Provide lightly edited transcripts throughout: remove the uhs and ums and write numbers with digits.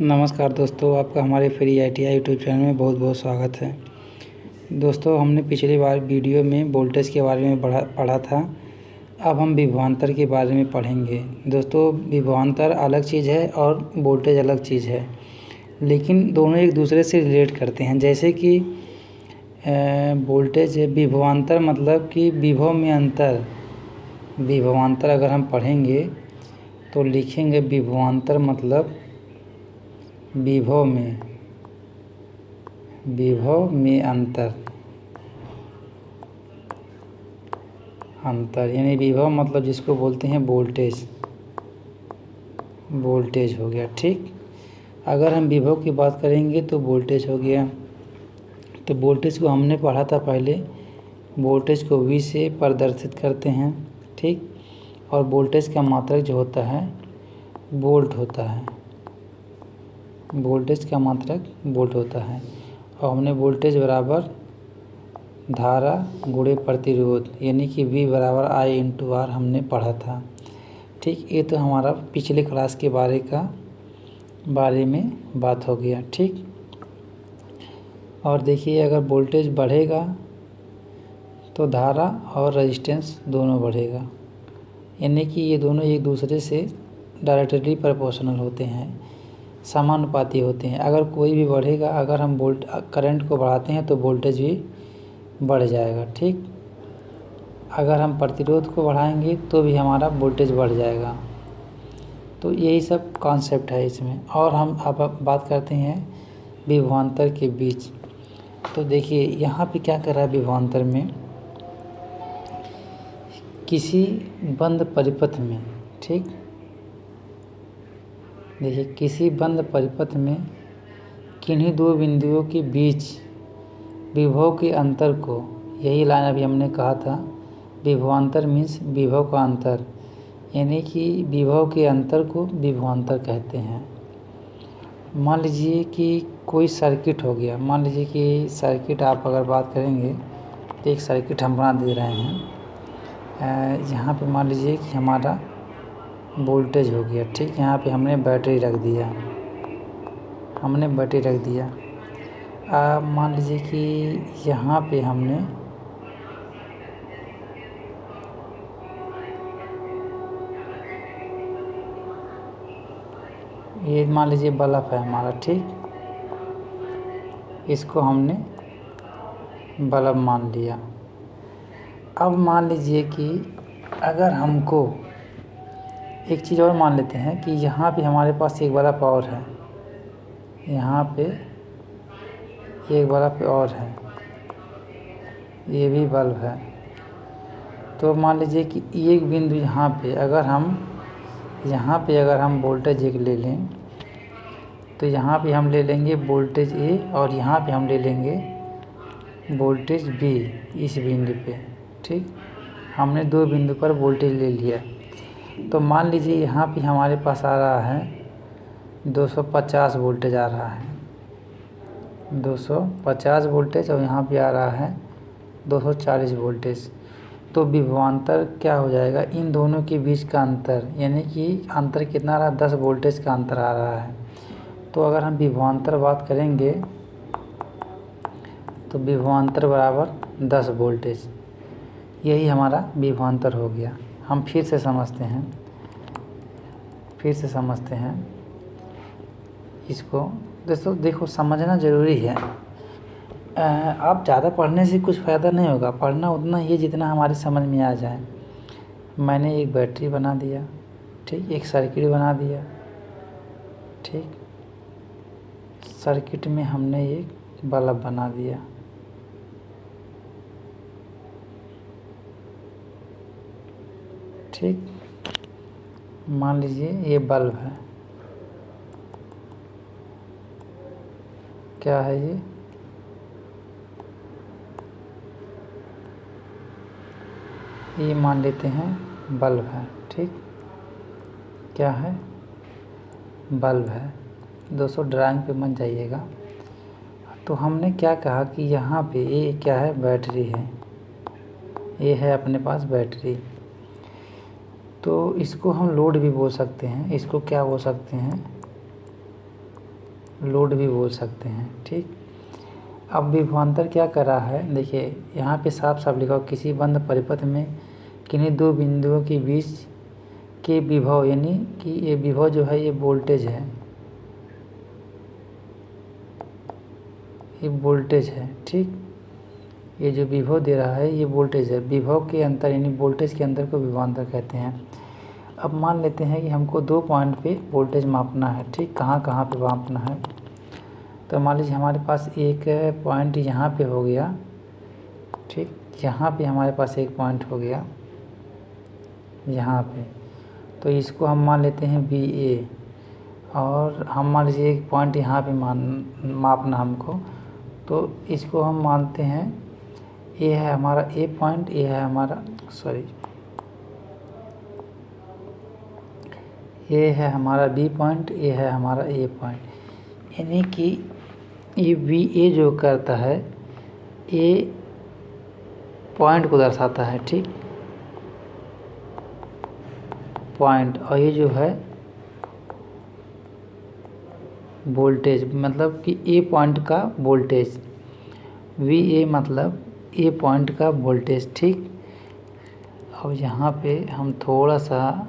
नमस्कार दोस्तों, आपका हमारे फ्री ITI यूट्यूब चैनल में बहुत बहुत स्वागत है। दोस्तों, हमने पिछली बार वीडियो में वोल्टेज के बारे में पढ़ा था। अब हम विभवांतर के बारे में पढ़ेंगे। दोस्तों, विभवांतर अलग चीज़ है और वोल्टेज अलग चीज़ है, लेकिन दोनों एक दूसरे से रिलेट करते हैं। जैसे कि वोल्टेज विभवांतर मतलब कि विभव में अंतर। विभवांतर अगर हम पढ़ेंगे तो लिखेंगे विभवांतर मतलब विभव में अंतर यानी विभव मतलब जिसको बोलते हैं वोल्टेज हो गया। ठीक, अगर हम विभव की बात करेंगे तो वोल्टेज हो गया। तो वोल्टेज को हमने पढ़ा था पहले, वोल्टेज को V से प्रदर्शित करते हैं। ठीक, और वोल्टेज का मात्रक जो होता है वोल्ट होता है। वोल्टेज का मात्रक वोल्ट होता है। और हमने वोल्टेज बराबर धारा गुणे प्रतिरोध यानी कि V बराबर I/R हमने पढ़ा था। ठीक, ये तो हमारा पिछले क्लास के बारे में बात हो गया। ठीक, और देखिए, अगर वोल्टेज बढ़ेगा तो धारा और रेजिस्टेंस दोनों बढ़ेगा, यानी कि ये दोनों एक दूसरे से डायरेक्टली प्रोपोर्शनल होते हैं, समानुपाती होते हैं। अगर कोई भी बढ़ेगा, अगर हम करंट को बढ़ाते हैं तो वोल्टेज भी बढ़ जाएगा। ठीक, अगर हम प्रतिरोध को बढ़ाएंगे तो भी हमारा वोल्टेज बढ़ जाएगा। तो यही सब कॉन्सेप्ट है इसमें। और हम अब बात करते हैं विभवांतर के बीच। तो देखिए, यहाँ पे क्या कर रहा है विभवांतर में, किसी बंद परिपथ में। ठीक, देखिए, किसी बंद परिपथ में किन्हीं दो बिंदुओं के बीच विभव के अंतर को, यही लाइन अभी हमने कहा था, विभवांतर मीन्स विभव का अंतर, यानी कि विभव के अंतर को विभवांतर कहते हैं। मान लीजिए कि कोई सर्किट हो गया। मान लीजिए कि सर्किट आप अगर बात करेंगे तो एक सर्किट हम बना दे रहे हैं। यहाँ पे मान लीजिए कि हमारा वोल्टेज हो गया। ठीक, यहाँ पे हमने बैटरी रख दिया। मान लीजिए कि यहाँ पे हमने ये मान लीजिए बल्ब है हमारा। ठीक, इसको हमने बल्ब मान लिया। अब मान लीजिए कि अगर हमको एक चीज़ और मान लेते हैं कि यहाँ पे हमारे पास एक बल्ब और है, यहाँ पे एक बल्ब और है, ये भी बल्ब है। तो मान लीजिए कि एक बिंदु यहाँ पे अगर हम वोल्टेज एक ले लें तो यहाँ पे हम ले लेंगे वोल्टेज A और यहाँ पे हम ले लेंगे वोल्टेज B इस बिंदु पे। ठीक, हमने दो बिंदु पर वोल्टेज ले लिया। तो मान लीजिए यहाँ पे हमारे पास आ रहा है 250 वोल्टेज आ रहा है, 250 वोल्टेज, और यहाँ पे आ रहा है 240 वोल्टेज। तो विभवांतर क्या हो जाएगा, इन दोनों के बीच का अंतर, यानी कि अंतर कितना रहा, 10 वोल्टेज का अंतर आ रहा है। तो अगर हम विभवांतर बात करेंगे तो विभवांतर बराबर 10 वोल्टेज, यही हमारा विभवांतर हो गया। हम फिर से समझते हैं इसको। दोस्तों देखो, समझना ज़रूरी है। आप ज़्यादा पढ़ने से कुछ फ़ायदा नहीं होगा, पढ़ना उतना ही जितना हमारे समझ में आ जाए। मैंने एक बैटरी बना दिया। ठीक, एक सर्किट बना दिया। ठीक, सर्किट में हमने एक बल्ब बना दिया। ठीक, मान लीजिए ये बल्ब है। क्या है ये मान लेते हैं बल्ब है। ठीक, क्या है, बल्ब है। दोस्तों ड्राइंग पे मत जाइएगा। तो हमने क्या कहा कि यहाँ पे ये क्या है, बैटरी है। ये है अपने पास बैटरी। तो इसको हम लोड भी बोल सकते हैं। इसको क्या बोल सकते हैं, लोड भी बोल सकते हैं। ठीक, अब विभवांतर क्या कर रहा है, देखिए यहाँ पे साफ साफ लिखा हो, किसी बंद परिपथ में किन्हीं दो बिंदुओं के बीच के विभव, यानी कि ये विभव जो है ये वोल्टेज है, ये वोल्टेज है। ठीक, ये जो विभव दे रहा है ये वोल्टेज है। विभव के अंतर यानी वोल्टेज के अंतर को विभवांतर कहते हैं। अब मान लेते हैं कि हमको 2 पॉइंट पे वोल्टेज मापना है। ठीक, कहाँ कहाँ पे मापना है, तो मान लीजिए हमारे पास एक पॉइंट यहाँ पे हो गया। ठीक, यहाँ पे हमारे पास एक पॉइंट हो गया यहाँ पे, तो इसको हम मान लेते हैं BA, और हम मान लीजिए एक पॉइंट यहाँ पे मापना हमको, तो इसको हम मानते हैं ये है हमारा A पॉइंट, ये है हमारा ये है हमारा B पॉइंट, ये है हमारा A पॉइंट। यानी कि ये BA जो करता है A पॉइंट को दर्शाता है। ठीक, पॉइंट, और ये जो है वोल्टेज, मतलब कि A पॉइंट का वोल्टेज, VA मतलब A पॉइंट का वोल्टेज। ठीक, अब यहाँ पे हम थोड़ा सा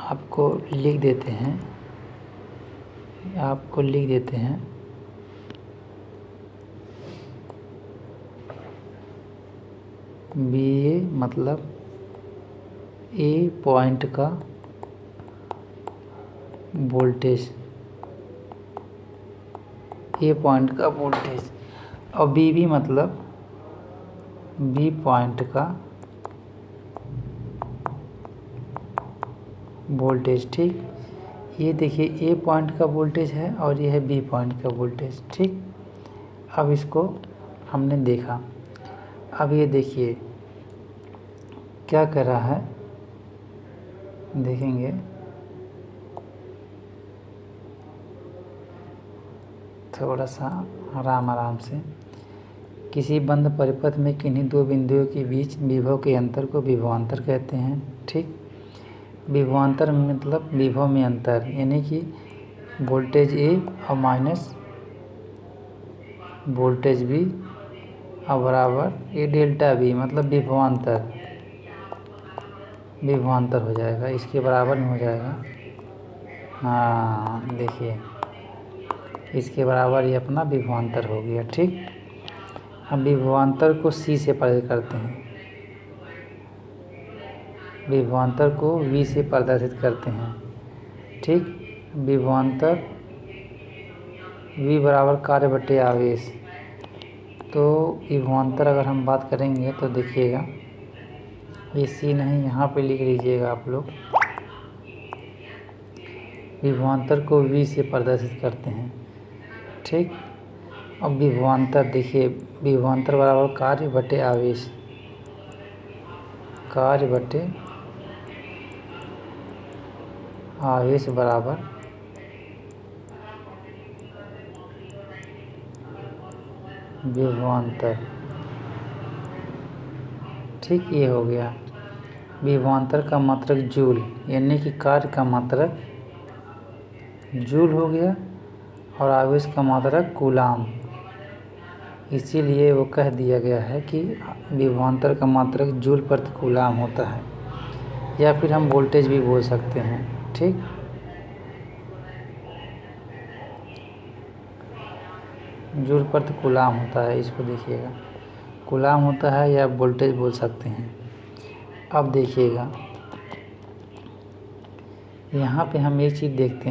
आपको लिख देते हैं, BA मतलब A पॉइंट का वोल्टेज, A पॉइंट का वोल्टेज, और BB मतलब B पॉइंट का वोल्टेज। ठीक, ये देखिए A पॉइंट का वोल्टेज है और ये है B पॉइंट का वोल्टेज। ठीक, अब इसको हमने देखा। अब ये देखिए क्या कर रहा है, देखेंगे थोड़ा सा आराम से। किसी बंद परिपथ में किन्हीं दो बिंदुओं के बीच विभव के अंतर को विभवांतर कहते हैं। ठीक, विभवांतर मतलब विभव में अंतर, यानी कि वोल्टेज A और माइनस वोल्टेज B और बराबर A डेल्टा B, मतलब विभवांतर हो जाएगा, इसके बराबर में हो जाएगा। हाँ देखिए, इसके बराबर ये अपना विभवांतर हो गया। ठीक, हम विभवांतर को C से प्रदर्शित करते हैं, विभवांतर को V से प्रदर्शित करते हैं। ठीक, विभवांतर V बराबर कार्य बटे आवेश। तो विभवांतर अगर हम बात करेंगे तो देखिएगा, ये C नहीं, यहाँ पे लिख लीजिएगा आप लोग, विभवांतर को V से प्रदर्शित करते हैं। ठीक, अब विभवांतर देखिए, विभवांतर बराबर कार्य बटे आवेश, कार्य बटे आवेश बराबर विभवांतर। ठीक, ये हो गया। विभवांतर का मात्रक जूल, यानी कि कार्य का मात्रक जूल हो गया, और आवेश का मात्रक कूलाम। इसीलिए वो कह दिया गया है कि विभवांतर का मात्रक जूल प्रति कूलाम होता है, या फिर हम वोल्टेज भी बोल सकते हैं। ठीक, जूल प्रति कूलाम होता है, इसको देखिएगा, कूलाम होता है या वोल्टेज बोल सकते हैं। अब देखिएगा, यहाँ पे हम एक चीज़ देखते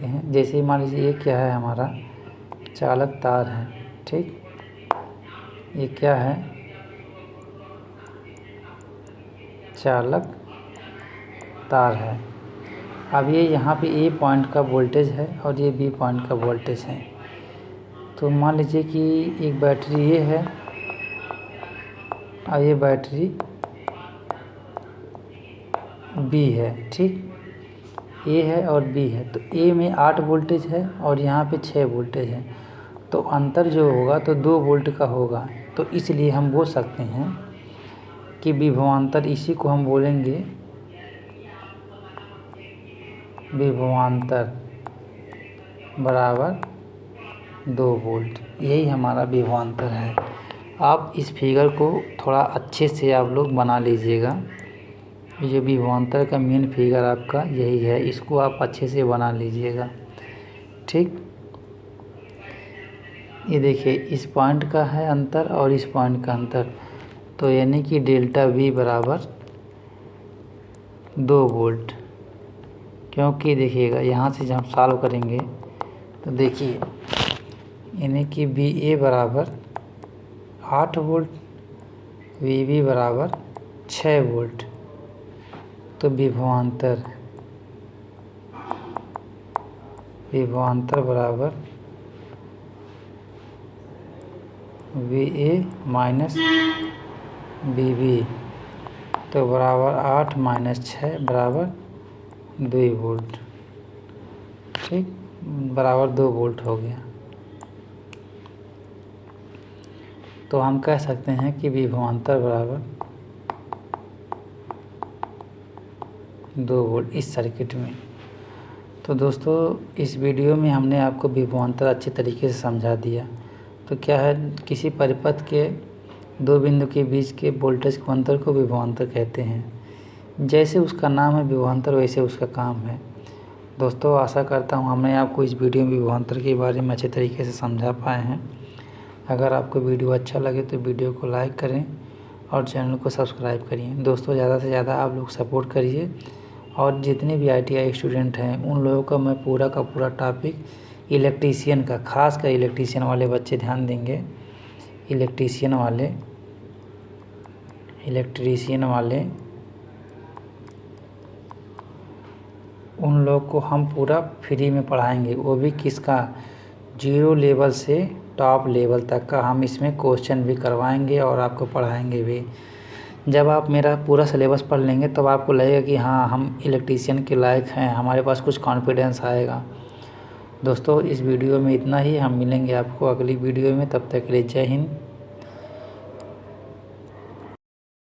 हैं, जैसे ही मान लीजिए ये क्या है, हमारा चालक तार है। ठीक, ये क्या है, चालक तार है। अब ये यहाँ पे A पॉइंट का वोल्टेज है और ये B पॉइंट का वोल्टेज है। तो मान लीजिए कि एक बैटरी ये है और ये बैटरी B है। ठीक, A है और B है, तो A में 8 वोल्टेज है और यहाँ पे 6 वोल्टेज है, तो अंतर जो होगा तो 2 वोल्ट का होगा। तो इसलिए हम बोल सकते हैं कि विभवांतर, इसी को हम बोलेंगे विभवांतर बराबर 2 वोल्ट, यही हमारा विभवांतर है। आप इस फिगर को थोड़ा अच्छे से आप लोग बना लीजिएगा। ये विभवांतर का मेन फिगर आपका यही है, इसको आप अच्छे से बना लीजिएगा। ठीक, ये देखिए इस पॉइंट का है अंतर और इस पॉइंट का अंतर, तो यानी कि डेल्टा V बराबर 2 वोल्ट। क्योंकि देखिएगा यहाँ से जब हम सॉल्व करेंगे तो देखिए यानी कि VA बराबर 8 वोल्ट, VB बराबर 6 वोल्ट। तो विभवांतर बराबर VA माइनस VB, तो बराबर 8 माइनस 6 बराबर 2 वोल्ट। ठीक, बराबर 2 वोल्ट हो गया। तो हम कह सकते हैं कि विभवांतर बराबर 2 वोल्ट इस सर्किट में। तो दोस्तों इस वीडियो में हमने आपको विभवांतर अच्छे तरीके से समझा दिया। तो क्या है, किसी परिपथ के 2 बिंदु के बीच के वोल्टेज के अंतर को विभवांतर कहते हैं। जैसे उसका नाम है विभवांतर, वैसे उसका काम है। दोस्तों आशा करता हूँ हमने आपको इस वीडियो में विभवांतर के बारे में अच्छे तरीके से समझा पाए हैं। अगर आपको वीडियो अच्छा लगे तो वीडियो को लाइक करें और चैनल को सब्सक्राइब करिए। दोस्तों ज़्यादा से ज़्यादा आप लोग सपोर्ट करिए, और जितने भी ITI स्टूडेंट हैं उन लोगों का मैं पूरा का पूरा टॉपिक इलेक्ट्रीशियन का, खास कर इलेक्ट्रीशियन वाले बच्चे ध्यान देंगे। इलेक्ट्रीशियन वाले उन लोग को हम पूरा फ्री में पढ़ाएंगे, वो भी किसका, 0 लेवल से टॉप लेवल तक का हम इसमें क्वेश्चन भी करवाएंगे और आपको पढ़ाएंगे भी। जब आप मेरा पूरा सिलेबस पढ़ लेंगे तब आपको लगेगा कि हाँ हम इलेक्ट्रीशियन के लायक हैं, हमारे पास कुछ कॉन्फिडेंस आएगा। दोस्तों इस वीडियो में इतना ही, हम मिलेंगे आपको अगली वीडियो में, तब तक के लिए जय हिंद।